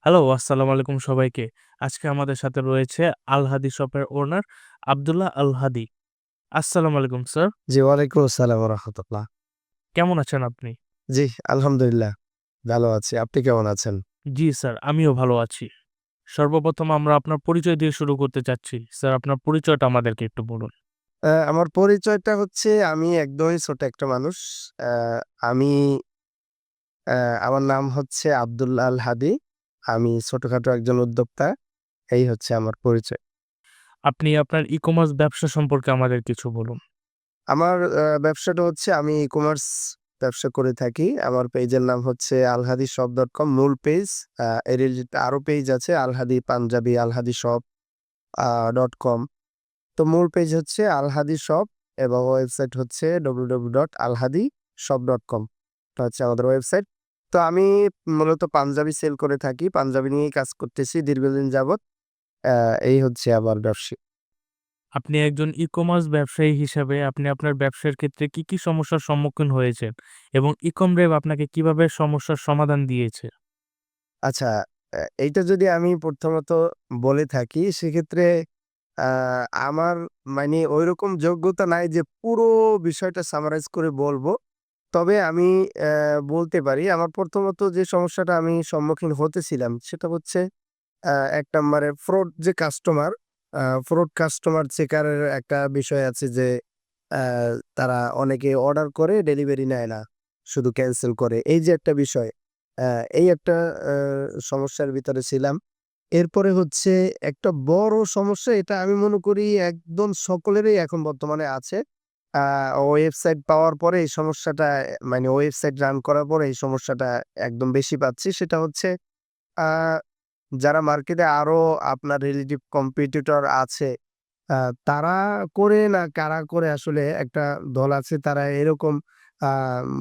Hello, আসসালামু আলাইকুম সবাইকে। আজকে আমাদের সাথে রয়েছে আল হাদি শপের ওনার আব্দুল্লাহ আল হাদি। আসসালামু আলাইকুম স্যার। জি, ওয়ালাইকুম আসসালাম ওয়া রাহমাতুল্লাহ। কেমন আছেন আপনি? জি, আলহামদুলিল্লাহ ভালো আছি। আপনি কেমন আছেন? জি স্যার, আমিও ভালো আছি। সর্বপ্রথম আমরা আপনার পরিচয় দিয়ে শুরু করতে চাচ্ছি। স্যার আপনার পরিচয়টা আমাদেরকে একটু বলুন। আমার পরিচয়টা হচ্ছে আমি একদমই ছোট একটা মানুষ। অ্যা আমি অ্যা আমার নাম হচ্ছে আব্দুল্লাহ আল হাদি। আমি ছোটখাটো একজন উদ্যোক্তা। এই হচ্ছে আমার পরিচয়। আপনি আপনার ই-কমার্স ব্যবসা সম্পর্কে আমাদের কিছু বলুন। আমার ব্যবসাটা হচ্ছে আমি ই-কমার্স ব্যবসা করে থাকি। আমার পেজের নাম হচ্ছে alhadishop.com মূল পেজ। এর আরো পেজ আছে আলহাদি পাঞ্জাবি, আলহাদি শপ .com। তো মূল পেজ হচ্ছে আলহাদি শপ এবং ওয়েবসাইট হচ্ছে www.alhadishop.com। এটা হচ্ছে আমাদের ওয়েবসাইট। তো আমি মূলত পাঞ্জাবি সেল করে থাকি। পাঞ্জাবি নিয়েই কাজ করতেছি দীর্ঘদিন যাবৎ। এই হচ্ছে আমার ব্যবসা। আপনি একজন ই-কমার্স ব্যবসায়ী হিসাবে আপনি আপনার ব্যবসার ক্ষেত্রে কি সমস্যার সম্মুখীন হয়েছেন? এবং ই-কম আপনাকে কিভাবে সমস্যার সমাধান দিয়েছে? আচ্ছা, এইটা যদি আমি প্রথমত বলে থাকি সেক্ষেত্রে আ আমার মানে ঐরকম যোগ্যতা নাই যে পুরো বিষয়টা সামারাইজ করে বলবো। তবে আমি বলতে পারি আমার প্রথমত যে সমস্যাটা আমি সম্মুখীন হতেছিলাম সেটা হচ্ছে ১ নম্বরে ফ্রড কাস্টমার চেকারের একটা বিষয় আছে যে আ তারা অনেকে অর্ডার করে ডেলিভারি নেয় না। শুধু ক্যানসেল করে। এই যে একটা বিষয়, আ এই একটা আ সমস্যার ভিতরে ছিলাম। এরপরে হচ্ছে একটা বড় সমস্যা এটা আমি মনে করি একদম সকলেরই এখন বর্তমানে আছে। আ ওয়েবসাইট পাওয়ার পরে এই সমস্যাটা মানে ওয়েবসাইট রান করার পরে এই সমস্যাটা একদম বেশি পাচ্ছি। সেটা হচ্ছে আ যারা মার্কেটে আরো আপনার রিলেটিভ কম্পিটিটর আছে, আ তারা করে না কারা করে আসলে একটা দল আছে তারা এরকম আ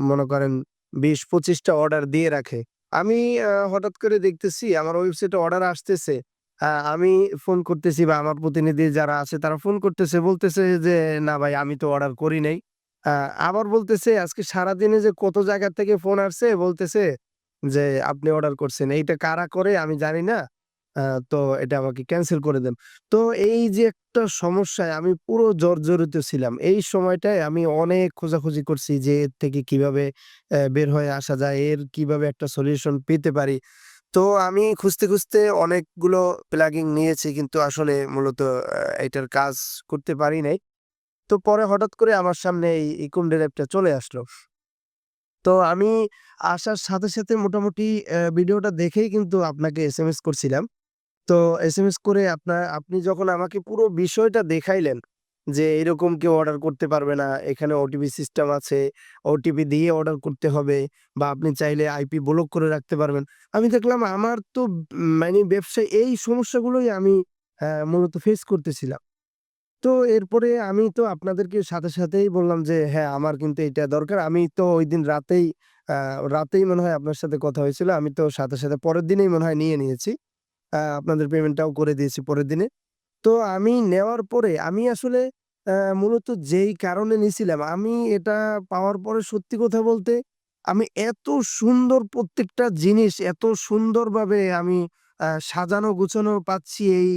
মনে করেন ২০-২৫ টা অর্ডার দিয়ে রাখে। আমি হঠাৎ করে দেখতেছি আমার ওয়েবসাইটে অর্ডার আসতেছে। আমি ফোন করতেছি বা আমার প্রতিনিধি যারা আছে তারা ফোন করতেছে বলতেছে যে, "না ভাই আমি তো অর্ডার করি নাই।" আ আবার বলতেছে আজকে সারাদিনে যে কত জায়গা থেকে ফোন আসছে বলতেছে যে, "আপনি অর্ডার করছেন। এইটা কারা করে আমি জানি না। আ তো এটা আমাকে ক্যানসেল করে দেন।" তো এই যে একটা সমস্যায় আমি পুরো জর্জরিত ছিলাম। এই সময়টায় আমি অনেক খোঁজাখুঁজি করছি যে এর থেকে কিভাবে বের হয়ে আসা যায়, এর কিভাবে একটা সলিউশন পেতে পারি। তো আমি খুঁজতে অনেকগুলো প্লাগইন নিয়েছি কিন্তু আসলে মূলত এটার কাজ করতে পারি নাই। তো পরে হঠাৎ করে আমার সামনে এই ইকম ড্রাইভটা চলে আসলো। তো আমি আসার সাথে মোটামুটি ভিডিওটা দেখেই কিন্তু আপনাকে এসএমএস করছিলাম। তো এসএমএস করে আপনি যখন আমাকে পুরো বিষয়টা দেখাইলেন যে, এরকম কেউ অর্ডার করতে পারবে না। এখানে ওটিপি সিস্টেম আছে। ওটিপি দিয়ে অর্ডার করতে হবে বা আপনি চাইলে আইপি ব্লক করে রাখতে পারবেন। আমি দেখলাম আমার তো মানে ব্যবসায় এই সমস্যাগুলোই আমি মূলত ফেস করতেছিলাম। তো এরপরে আমি তো আপনাদেরকে সাথেই বললাম যে, হ্যাঁ, আমার কিন্তু এইটা দরকার। আমি তো ঐদিন আ রাতেই মনে হয় আপনার সাথে কথা হয়েছিল। আমি তো সাথে পরের দিনেই মনে হয় নিয়ে নিয়েছি। আপনাদের পেমেন্টটাও করে দিয়েছি পরের দিনে। তো আমি নেওয়ার পরে আমি আসলে মূলত যেই কারণে নিছিলাম, আমি এটা পাওয়ার পরে সত্যি কথা বলতে আমি এত সুন্দর প্রত্যেকটা জিনিস এত সুন্দরভাবে আমি সাজানো গুছানো পাচ্ছি এই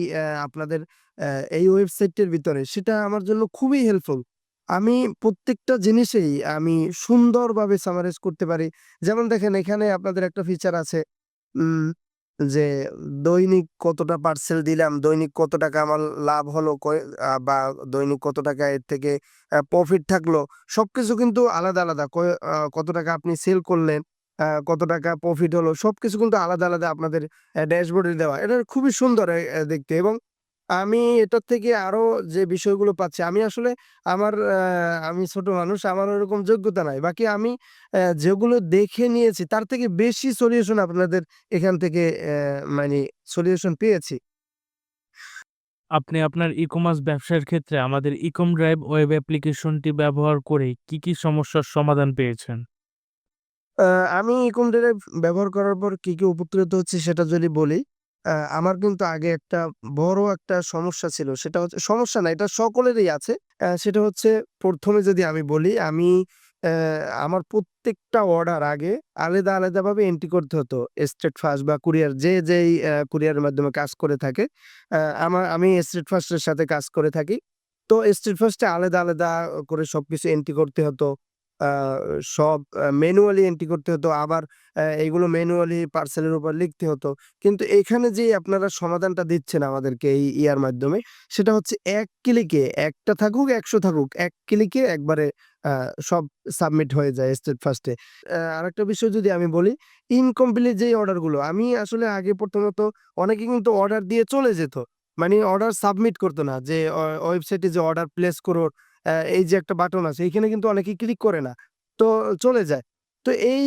আপনাদের এই ওয়েবসাইটের ভিতরে সেটা আমার জন্য খুবই হেল্পফুল। আমি প্রত্যেকটা জিনিসেই আমি সুন্দরভাবে সামারাইজ করতে পারি। যেমন দেখেন এখানে আপনাদের একটা ফিচার আছে উম যে দৈনিক কতটা পার্সেল দিলাম, দৈনিক কত টাকা আমার লাভ হলো বা দৈনিক কত টাকা এর থেকে প্রফিট থাকলো। সবকিছু কিন্তু আলাদা। কত টাকা আপনি সেল করলেন, কত টাকা প্রফিট হলো সবকিছু কিন্তু আলাদা আপনাদের ড্যাশবোর্ডে দেওয়া। এটা খুবই সুন্দর দেখতে এবং আমি এটার থেকে আরো যে বিষয়গুলো পাচ্ছি আমি আসলে আমি ছোট মানুষ, আমার ওরকম যোগ্যতা নাই। বাকি আমি যেগুলো দেখে নিয়েছি তার থেকে বেশি সলিউশন আপনাদের এখান থেকে মানে সলিউশন পেয়েছি। আপনি আপনার ই-কমার্স ব্যবসার ক্ষেত্রে আমাদের ইকম ড্রাইভ ওয়েব অ্যাপ্লিকেশনটি ব্যবহার করে কি সমস্যার সমাধান পেয়েছেন? আ আমি এরকম ড্রাইভ ব্যবহার করার পর কি উপকৃত হচ্ছি সেটা যদি বলি, আমার কিন্তু আগে একটা বড় একটা সমস্যা ছিল। সেটা হচ্ছে সমস্যা না এটা সকলেরই আছে। সেটা হচ্ছে ১ম এ যদি আমি বলি, আমি অ্যা আমার প্রত্যেকটা অর্ডার আগে আলাদাভাবে এন্ট্রি করতে হতো। স্টেট ফাস্ট বা কুরিয়ার যেই কুরিয়ারের মাধ্যমে কাজ করে থাকে। আমি স্টেট ফাস্ট এর সাথে কাজ করে থাকি। তো স্টেট ফাস্ট এ আলাদা করে সবকিছু এন্ট্রি করতে হতো। আ সব ম্যানুয়ালি এন্ট্রি করতে হতো। আবার এগুলো ম্যানুয়ালি পার্সেলের উপর লিখতে হতো। কিন্তু এখানে যে আপনারা সমাধানটা দিচ্ছেন আমাদেরকে এই ইয়ার মাধ্যমে, সেটা হচ্ছে এক ক্লিকে ১ টা থাকুক ১০০ থাকুক, এক ক্লিকে একবারে আ সব সাবমিট হয়ে যায় স্টেট ফার্স্ট এ। আরেকটা বিষয় যদি আমি বলি, ইনকমপ্লিট যেই অর্ডারগুলো আমি আসলে আগে প্রথমত অনেকে কিন্তু অর্ডার দিয়ে চলে যেত। মানে অর্ডার সাবমিট করত না। যে ওয়েবসাইটে যে অর্ডার প্লেস করো, এই যে একটা বাটন আছে এখানে কিন্তু অনেকেই ক্লিক করে না। তো চলে যায়। তো এই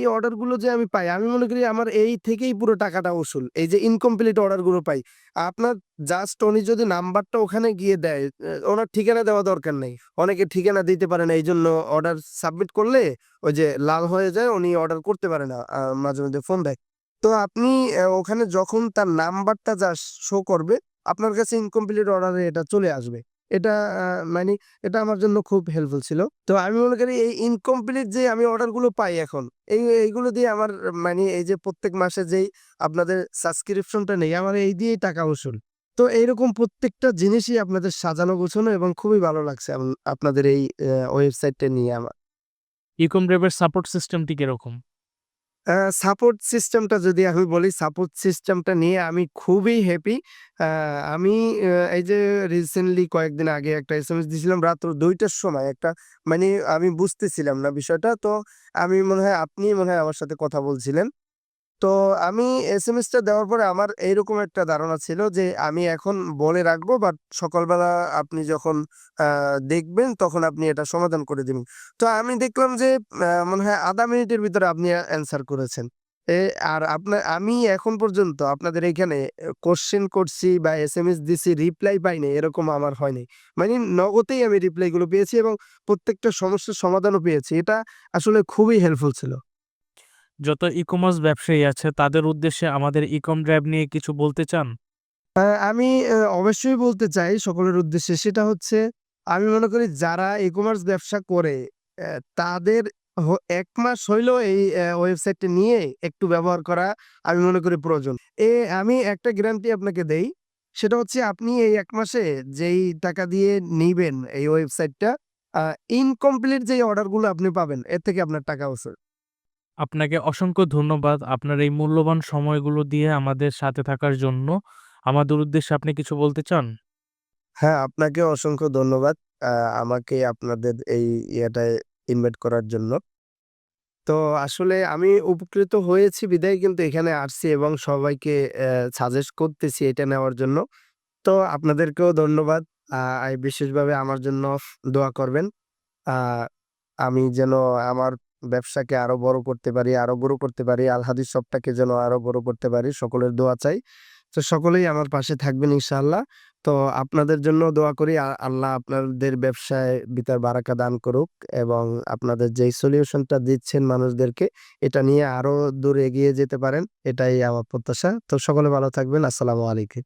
অর্ডারগুলো যে আমি পাই, আমি মনে করি আমার এই থেকেই পুরো টাকাটা উসুল। এই যে ইনকমপ্লিট অর্ডারগুলো পাই। আপনার জাস্ট উনি যদি নাম্বারটা ওখানে গিয়ে দেয়, ওনার ঠিকানা দেওয়া দরকার নেই। অনেকে ঠিকানা দিতে পারে না। এইজন্য অর্ডার সাবমিট করলে ওই যে লাল হয়ে যায়, উনি অর্ডার করতে পারে না। মাঝে মধ্যে ফোন দেয়। তো আপনি ওখানে যখন তার নাম্বারটা জাস্ট শো করবে, আপনার কাছে ইনকমপ্লিট অর্ডারে এটা চলে আসবে। এটা আ মানি এটা আমার জন্য খুব হেল্পফুল ছিল। তো আমি মনে করি এই ইনকমপ্লিট যে আমি অর্ডারগুলো পাই এখন, এইগুলো দিয়ে আমার মানে এই যে প্রত্যেক মাসে যেই আপনাদের সাবস্ক্রিপশনটা নেই, আমার এই দিয়েই টাকা উসুল। তো এইরকম প্রত্যেকটা জিনিসই আপনাদের সাজানো গোছানো এবং খুবই ভালো লাগছে আপনাদের এই ওয়েবসাইটটা নিয়ে আমার। ইকমরেবের সাপোর্ট সিস্টেমটি কিরকম? আ সাপোর্ট সিস্টেমটা যদি আমি বলি, সাপোর্ট সিস্টেমটা নিয়ে আমি খুবই হ্যাপি। আ আমি এই যে রিসেন্টলি কয়েকদিন আগে একটা এসএমএস দিছিলাম রাত্র ২ টার সময় একটা, মানে আমি বুঝতেছিলাম না বিষয়টা। তো আমি মনে হয় আপনিই মনে হয় আমার সাথে কথা বলছিলেন। তো আমি এসএমএসটা দেওয়ার পরে আমার এইরকম একটা ধারণা ছিল যে আমি এখন বলে রাখবো, বাট সকালবেলা আপনি যখন আ দেখবেন তখন আপনি এটা সমাধান করে দিবেন। তো আমি দেখলাম যে মনে হয় ০.৫ মিনিটের ভিতরে আপনি অ্যান্সার করেছেন। আর আমি এখন পর্যন্ত আপনাদের এইখানে কোয়েশ্চেন করছি বা এসএমএস দিছি, রিপ্লাই পাই নাই, এরকম আমার হয়নি। মানে নগদেই আমি রিপ্লাই গুলো পেয়েছি এবং প্রত্যেকটা সমস্যার সমাধানও পেয়েছি। এটা আসলে খুবই হেল্পফুল ছিল। যত ই-কমার্স ব্যবসায়ী আছে তাদের উদ্দেশ্যে আমাদের ইকম ড্রাইভ নিয়ে কিছু বলতে চান? আমি অবশ্যই বলতে চাই সকলের উদ্দেশ্যে, সেটা হচ্ছে আমি মনে করি যারা ই-কমার্স ব্যবসা করে তাদের ১ মাস হইলেও এই ওয়েবসাইটটা নিয়ে একটু ব্যবহার করা আমি মনে করি প্রয়োজন। আমি একটা গ্যারান্টি আপনাকে দেই। সেটা হচ্ছে আপনি এই ১ মাসে যেই টাকা দিয়ে নিবেন এই ওয়েবসাইটটা, আ ইনকমপ্লিট যেই অর্ডারগুলো আপনি পাবেন এর থেকে আপনার টাকা উসুল। আপনাকে অসংখ্য ধন্যবাদ আপনার এই মূল্যবান সময়গুলো দিয়ে আমাদের সাথে থাকার জন্য। আমাদের উদ্দেশ্যে আপনি কিছু বলতে চান? হ্যাঁ, আপনাকেও অসংখ্য ধন্যবাদ। আ আমাকে আপনাদের এই ইয়েটায় ইনভাইট করার জন্য। তো আসলে আমি উপকৃত হয়েছি বিধায় কিন্তু এখানে আসছি এবং সবাইকে সাজেস্ট করতেছি এটা নেওয়ার জন্য। তো আপনাদেরকেও ধন্যবাদ। আ বিশেষভাবে আমার জন্য দোয়া করবেন। আ আমি যেন আমার ব্যবসাকে আরো বড় করতে পারি, আরো বড় করতে পারি। আল হাদিস শপটাকে যেন আরো বড় করতে পারি। সকলের দোয়া চাই। তো সকলেই আমার পাশে থাকবেন ইনশাআল্লাহ। তো আপনাদের জন্যও দোয়া করি। আল্লাহ আপনাদের ব্যবসায় বিতার বারাকা দান করুক এবং আপনাদের যেই সলিউশনটা দিচ্ছেন মানুষদেরকে, এটা নিয়ে আরো দূর এগিয়ে যেতে পারেন। এটাই আমার প্রত্যাশা। তো সকলে ভালো থাকবেন। আসসালামু আলাইকুম।